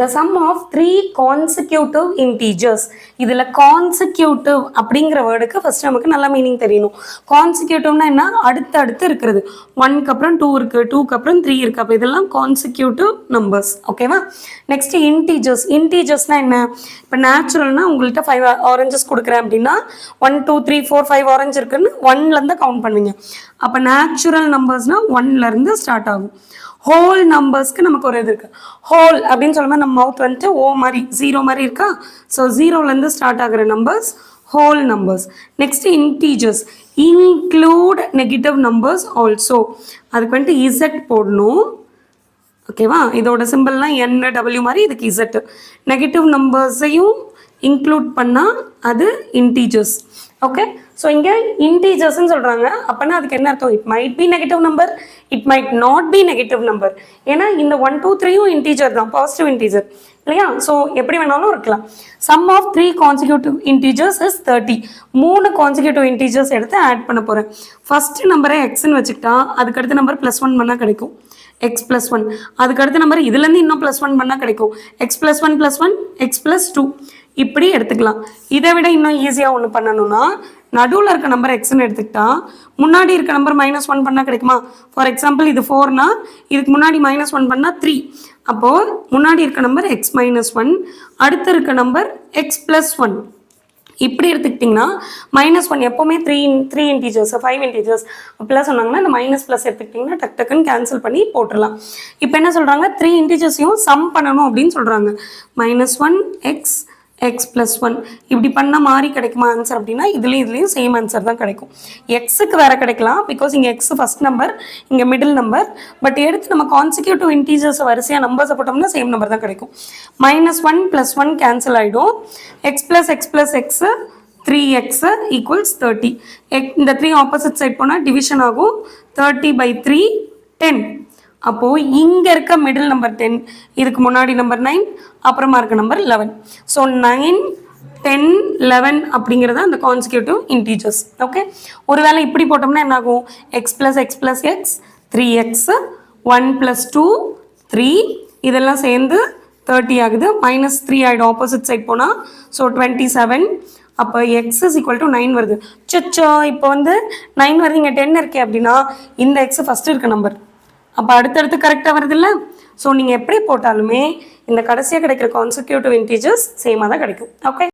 the sum of three consecutive integers. இதில் consecutive அப்படிங்கிற வேர்டுக்கு ஃபஸ்ட் நமக்கு நல்லா மீனிங் தெரியணும். கான்சிக்யூட்டிவ்னா என்ன, அடுத்து இருக்கிறது. 1க்கு அப்புறம் 2 இருக்குது, 2க்கு அப்புறம் 3 இருக்குது. அப்போ இதெல்லாம் கான்சிக்யூட்டிவ் நம்பர்ஸ். ஓகேவா? Next integers. இன்டீஜர்ஸ்னா என்ன, இப்போ நேச்சுரல்னா உங்கள்கிட்ட 5 ஆரஞ்சஸ் கொடுக்குறேன் அப்படின்னா 1 2 3 4 5 ஆரஞ்சு இருக்குன்னு 1லேருந்து கவுண்ட் பண்ணுவீங்க. அப்போ நேச்சுரல் நம்பர்ஸ்னால் 1லேருந்து ஸ்டார்ட் ஆகும். ஹோல் நம்பர்ஸ்க்கு நமக்கு ஒரு இது இருக்குது. ஹோல் அப்படின்னு சொல்லும்போது நம்ம மவுத் வந்துட்டு ஓ மாதிரி 0 மாதிரி இருக்கா. ஸோ 0லேருந்து ஸ்டார்ட் ஆகிற numbers whole numbers. Next integers. Include negative numbers also. அதுக்கு வந்துட்டு இசட் போடணும். ஓகேவா? இதோட சிம்பிள்லாம் NW மாதிரி, இதுக்கு இசட். நெகட்டிவ் நம்பர்ஸையும் இன்க்ளூட் பண்ணால் அது இன்டீஜர்ஸ். ஓகே, ஸோ இங்கே இன்டீஜர்ஸ்ன்னு சொல்கிறாங்க. அப்போனா அதுக்கு என்ன அர்த்தம், it might be negative number, it might not be negative number. ஏன்னா இந்த 1 2 3யும் இன்டீஜர் தான், பாசிட்டிவ் இன்டீஜர் இல்லையா? ஸோ எப்படி வேணாலும் இருக்கலாம். Sum of 3 consecutive integers is 30. 3 consecutive integers எடுத்து ஆட் பண்ண போகிறேன். ஃபஸ்ட்டு நம்பரை எக்ஸ்ன்னு வச்சுக்கிட்டா அதுக்கடுத்த நம்பர் +1 பண்ணால் கிடைக்கும், x + 1. அதுக்கடுத்த நம்பர் இதுலேருந்து இன்னும் +1 பண்ணால் கிடைக்கும், x + 1 + 1 x + 2. இப்படி எடுத்துக்கலாம். இதை விட இன்னும் ஈஸியாக ஒன்று பண்ணணும்னா, நடுவில் இருக்க நம்பர் எக்ஸ்ன்னு எடுத்துக்கிட்டா முன்னாடி இருக்க நம்பர் -1 பண்ணால் கிடைக்குமா? ஃபார் எக்ஸாம்பிள் இது 4னா இதுக்கு முன்னாடி -1 பண்ணால் 3. அப்போது முன்னாடி இருக்க நம்பர் x - 1, அடுத்து இருக்க நம்பர் x + 1. இப்படி எடுத்துக்கிட்டிங்கன்னா -1 எப்போவுமே 3 இன்டீஜர்ஸ் 5 இன்டீஜர்ஸ் அப்படிலாம் சொன்னாங்கன்னா இந்த மைனஸ் ப்ளஸ் எடுத்துக்கிட்டிங்கன்னா டக்குன்னு கேன்சல் பண்ணி போட்டுடலாம். இப்போ என்ன சொல்கிறாங்க, 3 இன்டீஜர்ஸையும் சம் பண்ணணும் அப்படின்னு சொல்கிறாங்க. -1 x + 1 இப்படி பண்ணால் மாறி கிடைக்குமா ஆன்சர் அப்படின்னா இதுலேயும் சேம் ஆன்சர் தான் கிடைக்கும். எக்ஸுக்கு வேறு கிடைக்கலாம், பிகாஸ் இங்கே எக்ஸ் ஃபஸ்ட் நம்பர், இங்கே மிடில் நம்பர். பட் எடுத்து நம்ம கான்சிக்யூட்டிவ் இன்டீஜர்ஸ் வரிசையாக நம்பர்ஸை போட்டோம்னா சேம் நம்பர் தான் கிடைக்கும். -1 + 1 கேன்சல் ஆகிடும். x + x 3x = 30. இந்த 3 ஆப்போசிட் சைட் போனால் டிவிஷன் ஆகும். 30/3 10. அப்போது இங்கே இருக்க மிடில் நம்பர் 10, இதுக்கு முன்னாடி நம்பர் 9, அப்புறமா இருக்க நம்பர் 11. ஸோ 9 10 11 அப்படிங்கிறது அந்த கான்சிக்யூட்டிவ் இன்டீஜர்ஸ். ஓகே, ஒருவேளை இப்படி போட்டோம்னா என்ன ஆகும், x + x + x 3x 1 + 2 3 இதெல்லாம் சேர்ந்து 30 ஆகுது. -3 ஆகிடும் ஆப்போசிட் சைட் போனால். ஸோ 27. அப்போ x = 9 வருது. சச்சோ, இப்போ 9 வருது, இங்கே 10 இருக்கே அப்படின்னா இந்த x ஃபஸ்ட்டு இருக்க நம்பர். அப்போ அடுத்தடுத்து கரெக்டாக வருது இல்லை? ஸோ நீங்கள் எப்படி போட்டாலுமே இந்த கடைசியாக கிடைக்கிற கான்சிக்யூட்டிவ் இன்டீஜர்ஸ் சேமாக தான் கிடைக்கும். ஓகே.